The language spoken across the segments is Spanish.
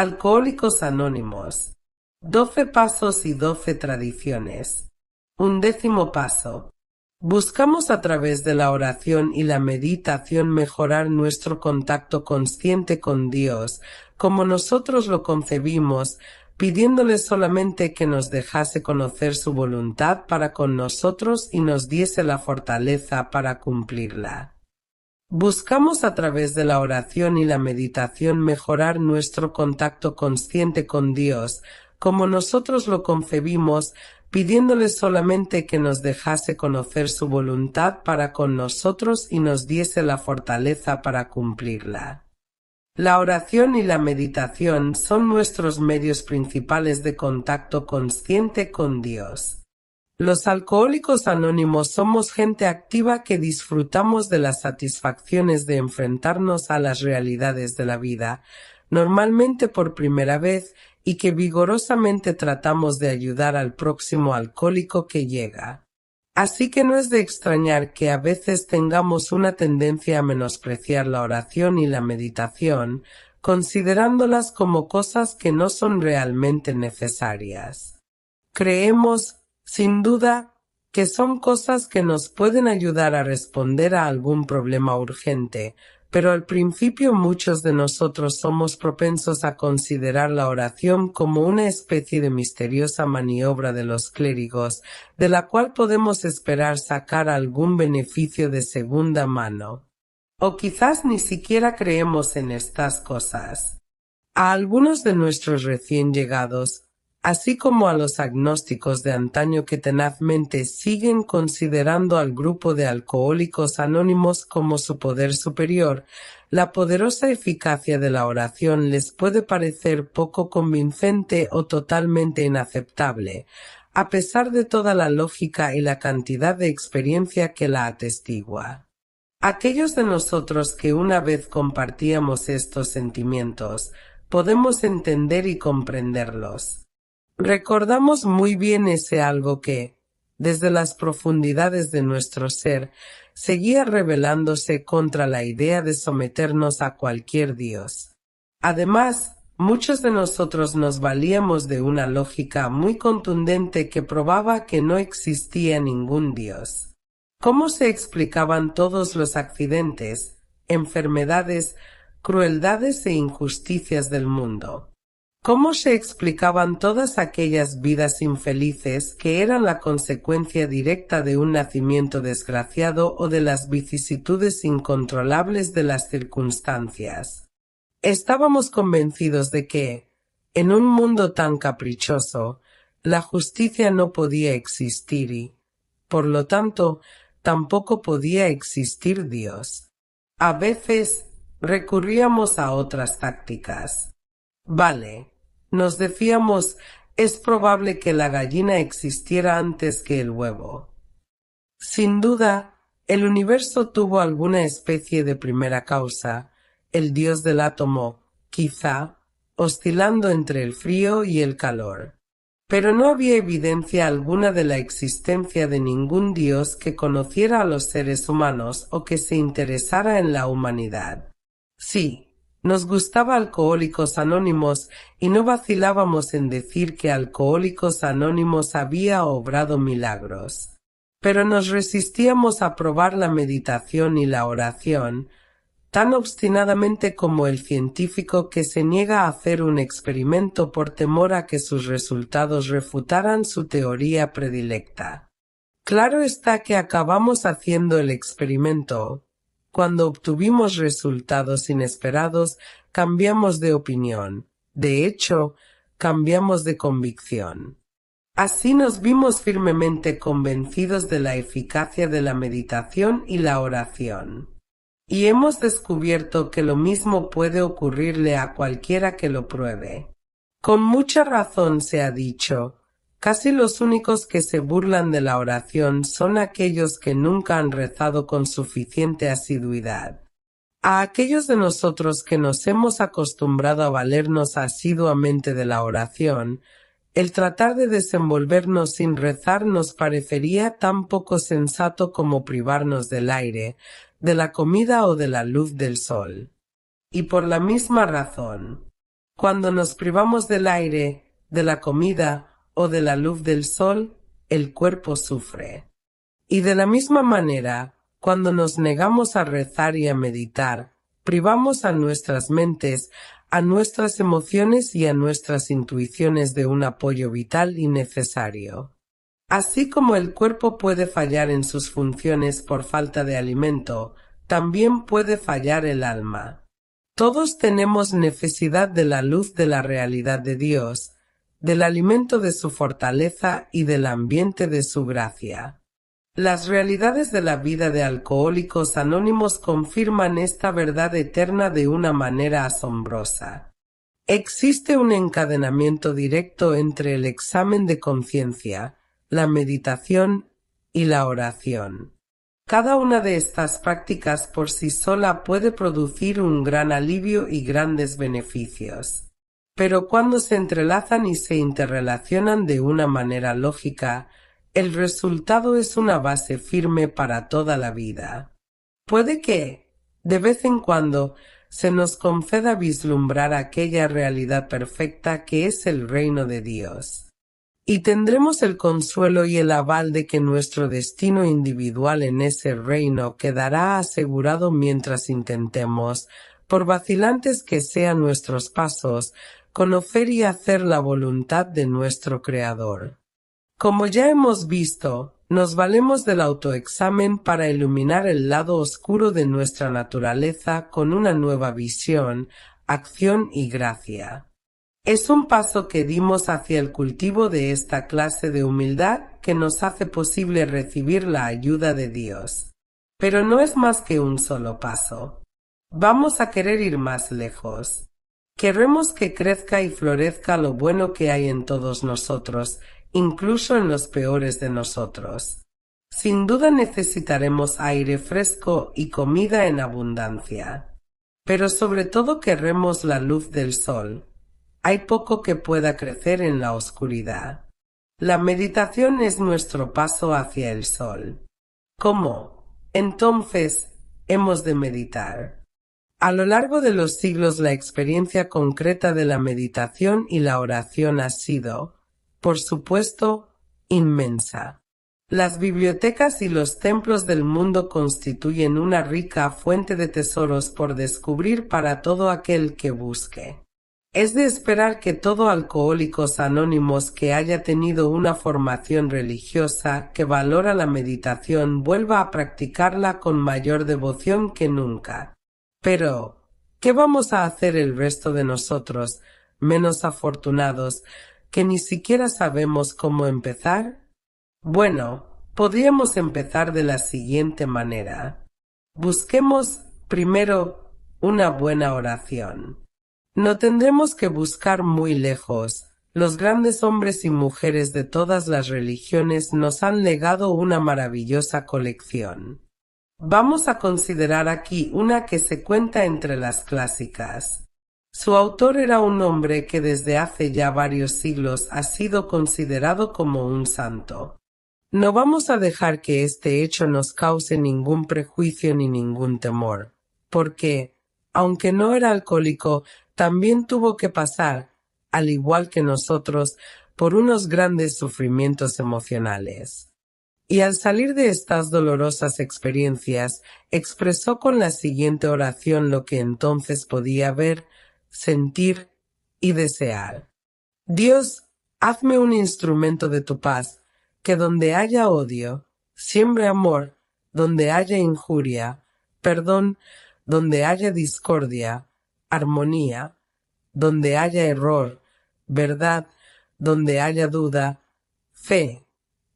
Alcohólicos Anónimos. 12 pasos y 12 tradiciones. 11º paso. Buscamos a través de la oración y la meditación mejorar nuestro contacto consciente con Dios, como nosotros lo concebimos, pidiéndole solamente que nos dejase conocer su voluntad para con nosotros y nos diese la fortaleza para cumplirla. Buscamos a través de la oración y la meditación mejorar nuestro contacto consciente con Dios, como nosotros lo concebimos, pidiéndole solamente que nos dejase conocer su voluntad para con nosotros y nos diese la fortaleza para cumplirla. La oración y la meditación son nuestros medios principales de contacto consciente con Dios. Los alcohólicos anónimos somos gente activa que disfrutamos de las satisfacciones de enfrentarnos a las realidades de la vida, normalmente por primera vez, y que vigorosamente tratamos de ayudar al próximo alcohólico que llega. Así que no es de extrañar que a veces tengamos una tendencia a menospreciar la oración y la meditación, considerándolas como cosas que no son realmente necesarias. Creemos, sin duda, que son cosas que nos pueden ayudar a responder a algún problema urgente, pero al principio muchos de nosotros somos propensos a considerar la oración como una especie de misteriosa maniobra de los clérigos, de la cual podemos esperar sacar algún beneficio de segunda mano. O quizás ni siquiera creemos en estas cosas. A algunos de nuestros recién llegados, así como a los agnósticos de antaño que tenazmente siguen considerando al grupo de alcohólicos anónimos como su poder superior, la poderosa eficacia de la oración les puede parecer poco convincente o totalmente inaceptable, a pesar de toda la lógica y la cantidad de experiencia que la atestigua. Aquellos de nosotros que una vez compartíamos estos sentimientos, podemos entender y comprenderlos. Recordamos muy bien ese algo que, desde las profundidades de nuestro ser, seguía rebelándose contra la idea de someternos a cualquier Dios. Además, muchos de nosotros nos valíamos de una lógica muy contundente que probaba que no existía ningún Dios. ¿Cómo se explicaban todos los accidentes, enfermedades, crueldades e injusticias del mundo? ¿Cómo se explicaban todas aquellas vidas infelices que eran la consecuencia directa de un nacimiento desgraciado o de las vicisitudes incontrolables de las circunstancias? Estábamos convencidos de que, en un mundo tan caprichoso, la justicia no podía existir y, por lo tanto, tampoco podía existir Dios. A veces recurríamos a otras tácticas. Vale, nos decíamos, es probable que la gallina existiera antes que el huevo. Sin duda, el universo tuvo alguna especie de primera causa, el dios del átomo, quizá, oscilando entre el frío y el calor. Pero no había evidencia alguna de la existencia de ningún dios que conociera a los seres humanos o que se interesara en la humanidad. Sí, nos gustaba Alcohólicos Anónimos y no vacilábamos en decir que Alcohólicos Anónimos había obrado milagros. Pero nos resistíamos a probar la meditación y la oración, tan obstinadamente como el científico que se niega a hacer un experimento por temor a que sus resultados refutaran su teoría predilecta. Claro está que acabamos haciendo el experimento. Cuando obtuvimos resultados inesperados, cambiamos de opinión. De hecho, cambiamos de convicción. Así nos vimos firmemente convencidos de la eficacia de la meditación y la oración. Y hemos descubierto que lo mismo puede ocurrirle a cualquiera que lo pruebe. Con mucha razón se ha dicho, casi los únicos que se burlan de la oración son aquellos que nunca han rezado con suficiente asiduidad. A aquellos de nosotros que nos hemos acostumbrado a valernos asiduamente de la oración, el tratar de desenvolvernos sin rezar nos parecería tan poco sensato como privarnos del aire, de la comida o de la luz del sol. Y por la misma razón, Cuando nos privamos del aire, de la comida o de la luz del sol, el cuerpo sufre. Y de la misma manera, cuando nos negamos a rezar y a meditar, privamos a nuestras mentes, a nuestras emociones y a nuestras intuiciones de un apoyo vital y necesario. Así como el cuerpo puede fallar en sus funciones por falta de alimento, también puede fallar el alma. Todos tenemos necesidad de la luz de la realidad de Dios, del alimento de su fortaleza y del ambiente de su gracia. Las realidades de la vida de Alcohólicos Anónimos confirman esta verdad eterna de una manera asombrosa. Existe un encadenamiento directo entre el examen de conciencia, la meditación y la oración. Cada una de estas prácticas por sí sola puede producir un gran alivio y grandes beneficios. Pero cuando se entrelazan y se interrelacionan de una manera lógica, el resultado es una base firme para toda la vida. Puede que, de vez en cuando, se nos conceda vislumbrar aquella realidad perfecta que es el reino de Dios. Y tendremos el consuelo y el aval de que nuestro destino individual en ese reino quedará asegurado mientras intentemos, por vacilantes que sean nuestros pasos, conocer y hacer la voluntad de nuestro Creador. Como ya hemos visto, nos valemos del autoexamen para iluminar el lado oscuro de nuestra naturaleza con una nueva visión, acción y gracia. Es un paso que dimos hacia el cultivo de esta clase de humildad que nos hace posible recibir la ayuda de Dios. Pero no es más que un solo paso. Vamos a querer ir más lejos. Queremos que crezca y florezca lo bueno que hay en todos nosotros, incluso en los peores de nosotros. Sin duda necesitaremos aire fresco y comida en abundancia. Pero sobre todo queremos la luz del sol. Hay poco que pueda crecer en la oscuridad. La meditación es nuestro paso hacia el sol. ¿Cómo, entonces, hemos de meditar? A lo largo de los siglos la experiencia concreta de la meditación y la oración ha sido, por supuesto, inmensa. Las bibliotecas y los templos del mundo constituyen una rica fuente de tesoros por descubrir para todo aquel que busque. Es de esperar que todo Alcohólicos Anónimos que haya tenido una formación religiosa que valora la meditación vuelva a practicarla con mayor devoción que nunca. Pero, ¿qué vamos a hacer el resto de nosotros, menos afortunados, que ni siquiera sabemos cómo empezar? Bueno, podríamos empezar de la siguiente manera. Busquemos primero una buena oración. No tendremos que buscar muy lejos. Los grandes hombres y mujeres de todas las religiones nos han legado una maravillosa colección. Vamos a considerar aquí una que se cuenta entre las clásicas. Su autor era un hombre que desde hace ya varios siglos ha sido considerado como un santo. No vamos a dejar que este hecho nos cause ningún prejuicio ni ningún temor, porque, aunque no era alcohólico, también tuvo que pasar, al igual que nosotros, por unos grandes sufrimientos emocionales. Y al salir de estas dolorosas experiencias, expresó con la siguiente oración lo que entonces podía ver, sentir y desear. Dios, hazme un instrumento de tu paz, que donde haya odio, siembre amor, donde haya injuria, perdón, donde haya discordia, armonía, donde haya error, verdad, donde haya duda, fe,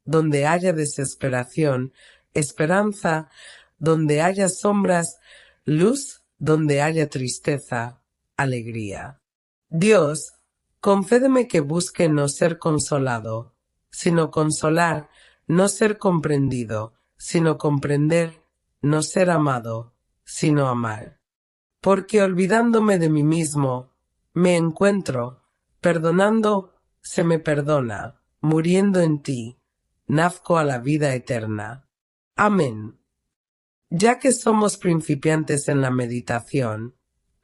donde haya desesperación, esperanza, donde haya sombras, luz, donde haya tristeza, alegría. Dios, concédeme que busque no ser consolado, sino consolar, no ser comprendido, sino comprender, no ser amado, sino amar. Porque olvidándome de mí mismo, me encuentro, perdonando, se me perdona, muriendo en ti, nazco a la vida eterna. Amén. Ya que somos principiantes en la meditación,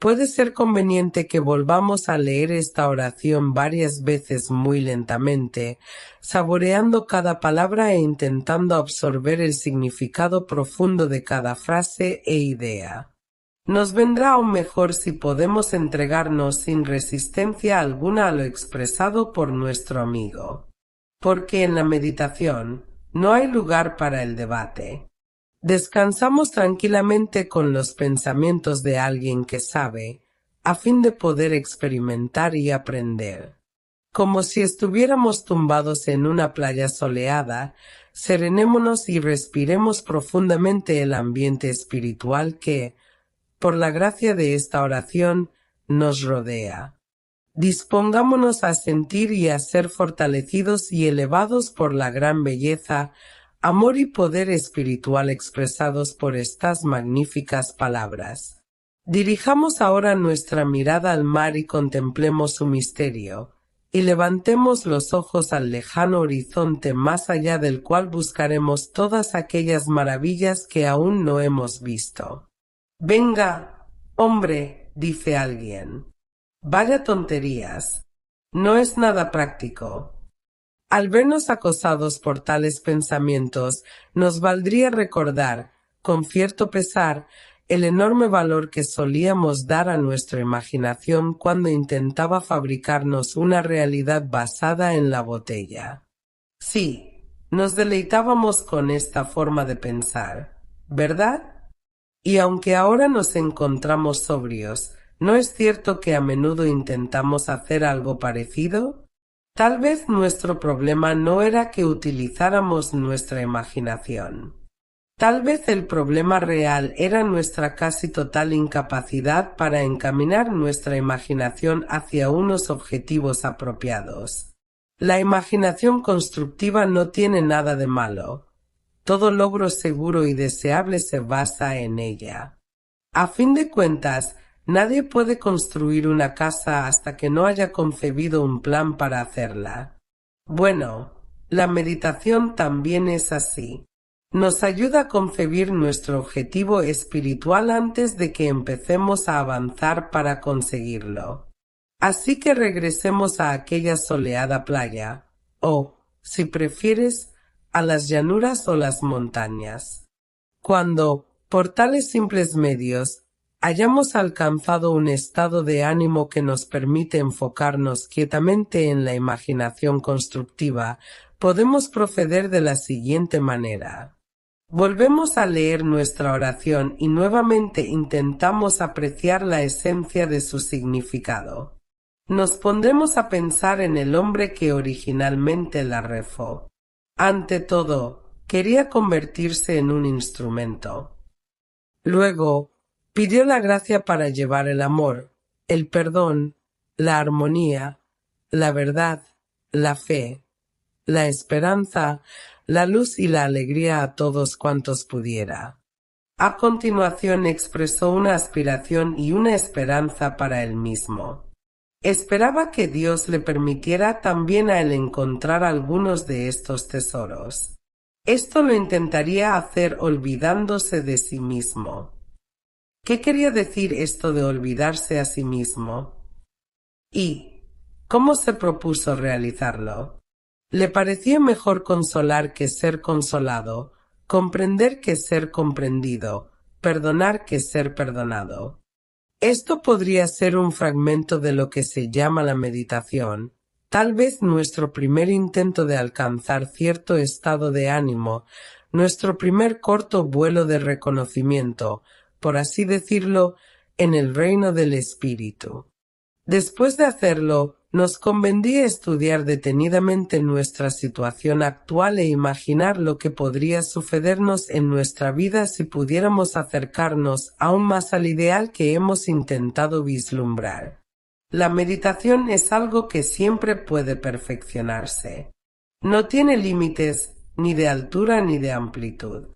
Puede ser conveniente que volvamos a leer esta oración varias veces muy lentamente, saboreando cada palabra e intentando absorber el significado profundo de cada frase e idea. Nos vendrá aún mejor si podemos entregarnos sin resistencia alguna a lo expresado por nuestro amigo, porque en la meditación no hay lugar para el debate. Descansamos tranquilamente con los pensamientos de alguien que sabe, a fin de poder experimentar y aprender. Como si estuviéramos tumbados en una playa soleada, serenémonos y respiremos profundamente el ambiente espiritual que, por la gracia de esta oración, nos rodea. Dispongámonos a sentir y a ser fortalecidos y elevados por la gran belleza, amor y poder espiritual expresados por estas magníficas palabras. Dirijamos ahora nuestra mirada al mar y contemplemos su misterio, y levantemos los ojos al lejano horizonte más allá del cual buscaremos todas aquellas maravillas que aún no hemos visto. Venga, hombre, dice alguien. Vaya tonterías. No es nada práctico. Al vernos acosados por tales pensamientos, nos valdría recordar, con cierto pesar, el enorme valor que solíamos dar a nuestra imaginación cuando intentaba fabricarnos una realidad basada en la botella. Sí, nos deleitábamos con esta forma de pensar, ¿verdad? Y aunque ahora nos encontramos sobrios, ¿no es cierto que a menudo intentamos hacer algo parecido? Tal vez nuestro problema no era que utilizáramos nuestra imaginación. Tal vez el problema real era nuestra casi total incapacidad para encaminar nuestra imaginación hacia unos objetivos apropiados. La imaginación constructiva no tiene nada de malo. Todo logro seguro y deseable se basa en ella. A fin de cuentas, nadie puede construir una casa hasta que no haya concebido un plan para hacerla. Bueno, la meditación también es así. Nos ayuda a concebir nuestro objetivo espiritual antes de que empecemos a avanzar para conseguirlo. Así que regresemos a aquella soleada playa, o, si prefieres, a las llanuras o las montañas. Cuando, por tales simples medios, hayamos alcanzado un estado de ánimo que nos permite enfocarnos quietamente en la imaginación constructiva, podemos proceder de la siguiente manera. Volvemos a leer nuestra oración y nuevamente intentamos apreciar la esencia de su significado. Nos pondremos a pensar en el hombre que originalmente la rezó. Ante todo, quería convertirse en un instrumento. Luego, pidió la gracia para llevar el amor, el perdón, la armonía, la verdad, la fe, la esperanza, la luz y la alegría a todos cuantos pudiera. A continuación expresó una aspiración y una esperanza para él mismo. Esperaba que Dios le permitiera también a él encontrar algunos de estos tesoros. Esto lo intentaría hacer olvidándose de sí mismo. ¿Qué quería decir esto de olvidarse a sí mismo? ¿Y cómo se propuso realizarlo? Le parecía mejor consolar que ser consolado, comprender que ser comprendido, perdonar que ser perdonado. Esto podría ser un fragmento de lo que se llama la meditación, tal vez nuestro primer intento de alcanzar cierto estado de ánimo, nuestro primer corto vuelo de reconocimiento, por así decirlo, en el reino del espíritu. Después de hacerlo, nos convendría estudiar detenidamente nuestra situación actual e imaginar lo que podría sucedernos en nuestra vida si pudiéramos acercarnos aún más al ideal que hemos intentado vislumbrar. La meditación es algo que siempre puede perfeccionarse. No tiene límites ni de altura ni de amplitud.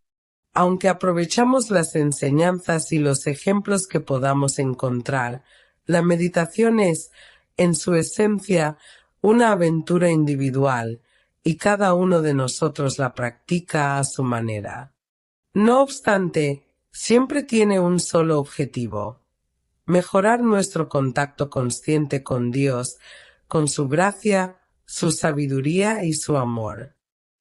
Aunque aprovechamos las enseñanzas y los ejemplos que podamos encontrar, la meditación es, en su esencia, una aventura individual, y cada uno de nosotros la practica a su manera. No obstante, siempre tiene un solo objetivo: mejorar nuestro contacto consciente con Dios, con su gracia, su sabiduría y su amor.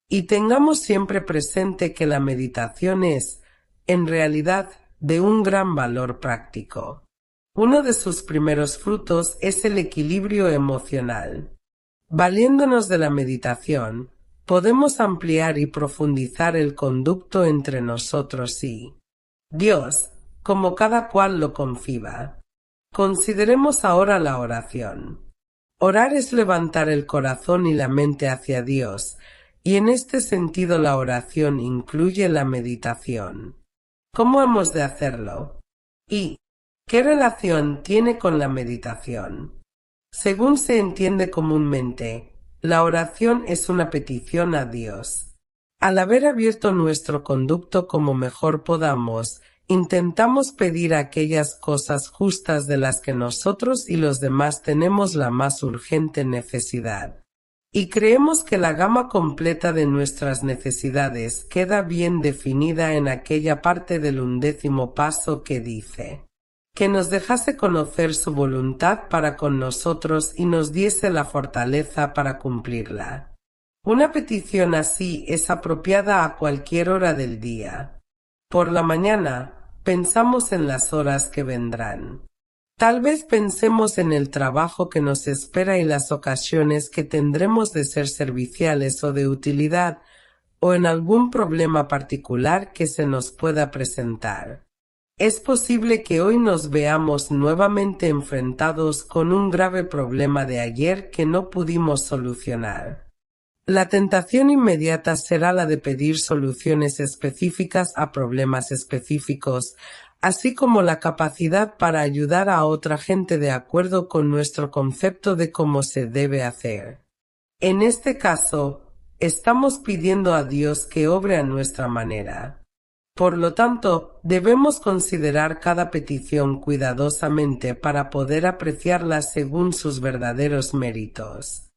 Y tengamos siempre presente que la meditación es, en realidad, de un gran valor práctico. Uno de sus primeros frutos es el equilibrio emocional. Valiéndonos de la meditación, podemos ampliar y profundizar el conducto entre nosotros y Dios, como cada cual lo conciba. Consideremos ahora la oración. Orar es levantar el corazón y la mente hacia Dios, y en este sentido la oración incluye la meditación. ¿Cómo hemos de hacerlo? ¿Y qué relación tiene con la meditación? Según se entiende comúnmente, la oración es una petición a Dios. Al haber abierto nuestro conducto como mejor podamos, intentamos pedir aquellas cosas justas de las que nosotros y los demás tenemos la más urgente necesidad. Y creemos que la gama completa de nuestras necesidades queda bien definida en aquella parte del 11º paso que dice: que nos dejase conocer su voluntad para con nosotros y nos diese la fortaleza para cumplirla. Una petición así es apropiada a cualquier hora del día. Por la mañana, pensamos en las horas que vendrán. Tal vez pensemos en el trabajo que nos espera y las ocasiones que tendremos de ser serviciales o de utilidad, o en algún problema particular que se nos pueda presentar. Es posible que hoy nos veamos nuevamente enfrentados con un grave problema de ayer que no pudimos solucionar. La tentación inmediata será la de pedir soluciones específicas a problemas específicos, así como la capacidad para ayudar a otra gente de acuerdo con nuestro concepto de cómo se debe hacer. En este caso, estamos pidiendo a Dios que obre a nuestra manera. Por lo tanto, debemos considerar cada petición cuidadosamente para poder apreciarla según sus verdaderos méritos.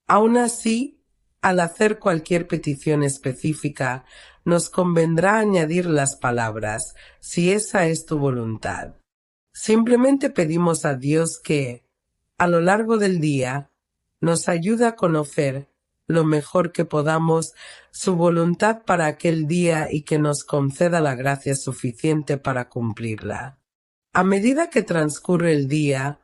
Aun así, al hacer cualquier petición específica, nos convendrá añadir las palabras, si esa es tu voluntad. Simplemente pedimos a Dios que, a lo largo del día, nos ayude a conocer, lo mejor que podamos, su voluntad para aquel día y que nos conceda la gracia suficiente para cumplirla. A medida que transcurre el día,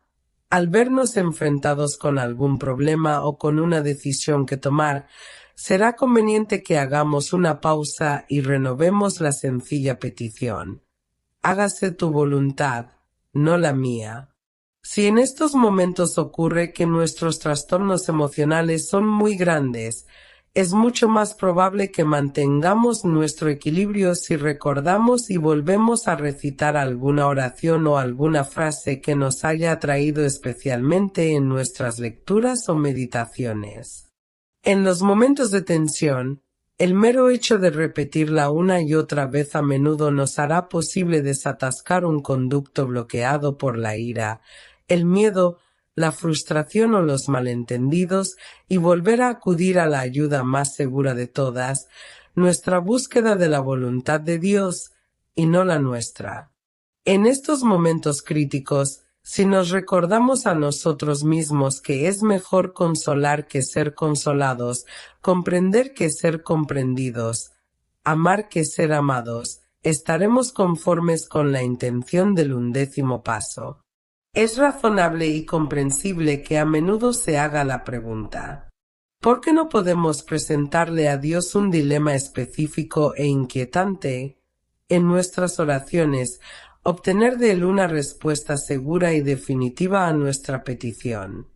al vernos enfrentados con algún problema o con una decisión que tomar, será conveniente que hagamos una pausa y renovemos la sencilla petición: hágase tu voluntad, no la mía. Si en estos momentos ocurre que nuestros trastornos emocionales son muy grandes, es mucho más probable que mantengamos nuestro equilibrio si recordamos y volvemos a recitar alguna oración o alguna frase que nos haya atraído especialmente en nuestras lecturas o meditaciones. En los momentos de tensión, el mero hecho de repetirla una y otra vez a menudo nos hará posible desatascar un conducto bloqueado por la ira, el miedo, la frustración o los malentendidos y volver a acudir a la ayuda más segura de todas, nuestra búsqueda de la voluntad de Dios y no la nuestra. En estos momentos críticos, si nos recordamos a nosotros mismos que es mejor consolar que ser consolados, comprender que ser comprendidos, amar que ser amados, estaremos conformes con la intención del 11º paso. Es razonable y comprensible que a menudo se haga la pregunta: ¿por qué no podemos presentarle a Dios un dilema específico e inquietante? En nuestras oraciones, obtener de Él una respuesta segura y definitiva a nuestra petición.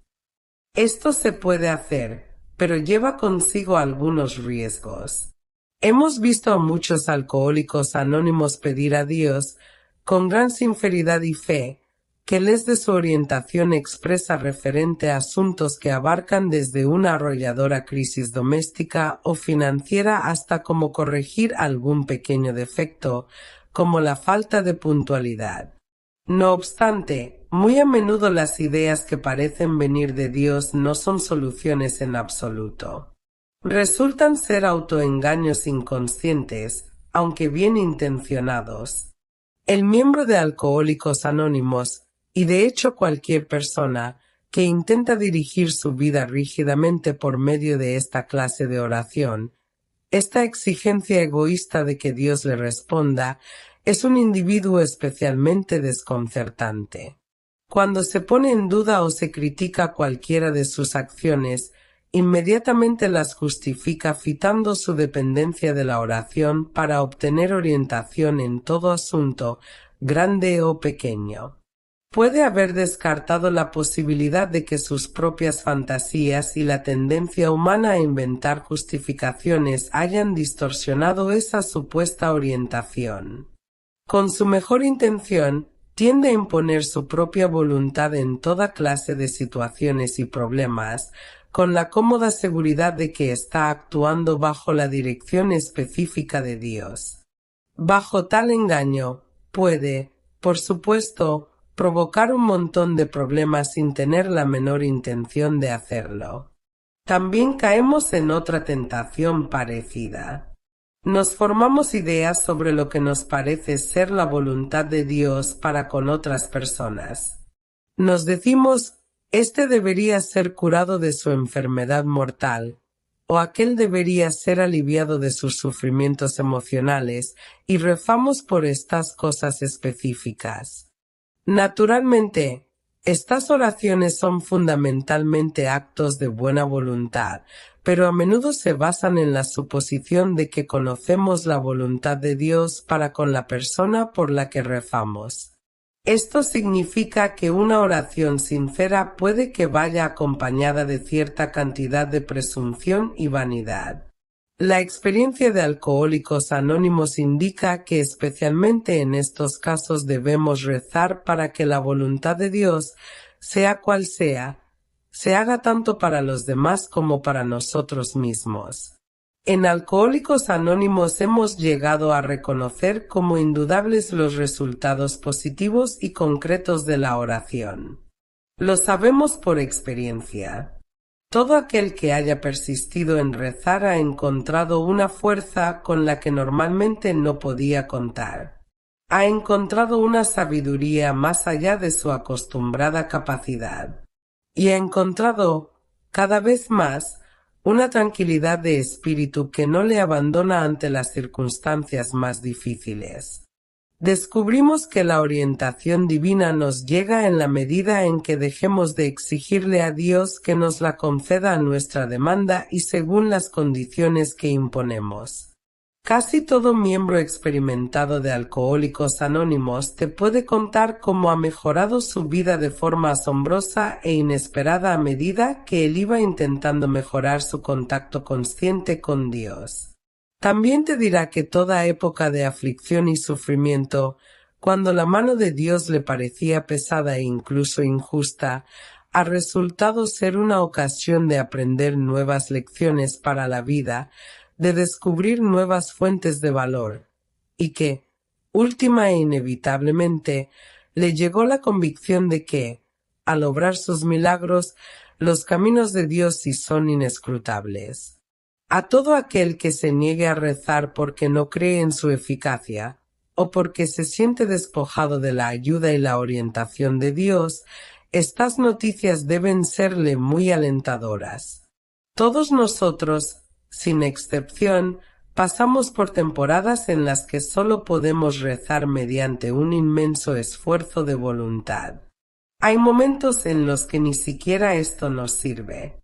Esto se puede hacer, pero lleva consigo algunos riesgos. Hemos visto a muchos alcohólicos anónimos pedir a Dios, con gran sinceridad y fe, que les dé su orientación expresa referente a asuntos que abarcan desde una arrolladora crisis doméstica o financiera hasta cómo corregir algún pequeño defecto, como la falta de puntualidad. No obstante, muy a menudo las ideas que parecen venir de Dios no son soluciones en absoluto. Resultan ser autoengaños inconscientes, aunque bien intencionados. El miembro de Alcohólicos Anónimos, y de hecho cualquier persona que intenta dirigir su vida rígidamente por medio de esta clase de oración, esta exigencia egoísta de que Dios le responda, es un individuo especialmente desconcertante. Cuando se pone en duda o se critica cualquiera de sus acciones, inmediatamente las justifica citando su dependencia de la oración para obtener orientación en todo asunto, grande o pequeño. Puede haber descartado la posibilidad de que sus propias fantasías y la tendencia humana a inventar justificaciones hayan distorsionado esa supuesta orientación. Con su mejor intención, tiende a imponer su propia voluntad en toda clase de situaciones y problemas, con la cómoda seguridad de que está actuando bajo la dirección específica de Dios. Bajo tal engaño, puede, por supuesto, provocar un montón de problemas sin tener la menor intención de hacerlo. También caemos en otra tentación parecida. Nos formamos ideas sobre lo que nos parece ser la voluntad de Dios para con otras personas. Nos decimos, este debería ser curado de su enfermedad mortal, o aquel debería ser aliviado de sus sufrimientos emocionales, y rezamos por estas cosas específicas. Naturalmente, estas oraciones son fundamentalmente actos de buena voluntad, pero a menudo se basan en la suposición de que conocemos la voluntad de Dios para con la persona por la que rezamos. Esto significa que una oración sincera puede que vaya acompañada de cierta cantidad de presunción y vanidad. La experiencia de Alcohólicos Anónimos indica que especialmente en estos casos debemos rezar para que la voluntad de Dios, sea cual sea, se haga tanto para los demás como para nosotros mismos. En Alcohólicos Anónimos hemos llegado a reconocer como indudables los resultados positivos y concretos de la oración. Lo sabemos por experiencia. Todo aquel que haya persistido en rezar ha encontrado una fuerza con la que normalmente no podía contar. Ha encontrado una sabiduría más allá de su acostumbrada capacidad. Y ha encontrado, cada vez más, una tranquilidad de espíritu que no le abandona ante las circunstancias más difíciles. Descubrimos que la orientación divina nos llega en la medida en que dejemos de exigirle a Dios que nos la conceda a nuestra demanda y según las condiciones que imponemos. Casi todo miembro experimentado de Alcohólicos Anónimos te puede contar cómo ha mejorado su vida de forma asombrosa e inesperada a medida que él iba intentando mejorar su contacto consciente con Dios. También te dirá que toda época de aflicción y sufrimiento, cuando la mano de Dios le parecía pesada e incluso injusta, ha resultado ser una ocasión de aprender nuevas lecciones para la vida, de descubrir nuevas fuentes de valor, y que, última e inevitablemente, le llegó la convicción de que, al obrar sus milagros, los caminos de Dios sí son inescrutables. A todo aquel que se niegue a rezar porque no cree en su eficacia, o porque se siente despojado de la ayuda y la orientación de Dios, estas noticias deben serle muy alentadoras. Todos nosotros, sin excepción, pasamos por temporadas en las que solo podemos rezar mediante un inmenso esfuerzo de voluntad. Hay momentos en los que ni siquiera esto nos sirve.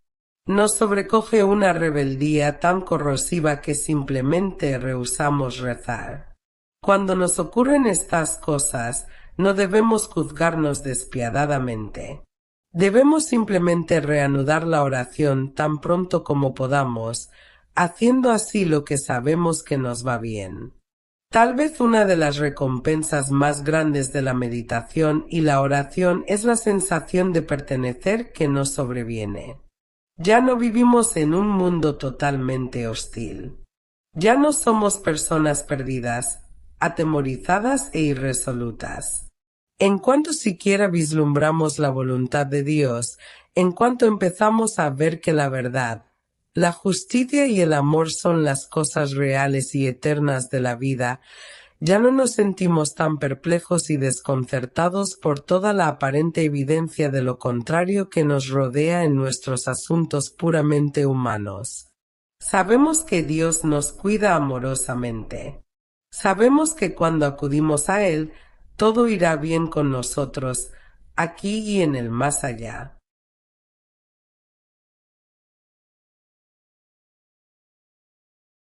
Nos sobrecoge una rebeldía tan corrosiva que simplemente rehusamos rezar. Cuando nos ocurren estas cosas, no debemos juzgarnos despiadadamente. Debemos simplemente reanudar la oración tan pronto como podamos, haciendo así lo que sabemos que nos va bien. Tal vez una de las recompensas más grandes de la meditación y la oración es la sensación de pertenecer que nos sobreviene. Ya no vivimos en un mundo totalmente hostil. Ya no somos personas perdidas, atemorizadas e irresolutas. En cuanto siquiera vislumbramos la voluntad de Dios, en cuanto empezamos a ver que la verdad, la justicia y el amor son las cosas reales y eternas de la vida, Ya no nos sentimos tan perplejos y desconcertados por toda la aparente evidencia de lo contrario que nos rodea en nuestros asuntos puramente humanos. Sabemos que Dios nos cuida amorosamente. Sabemos que cuando acudimos a Él, todo irá bien con nosotros, aquí y en el más allá.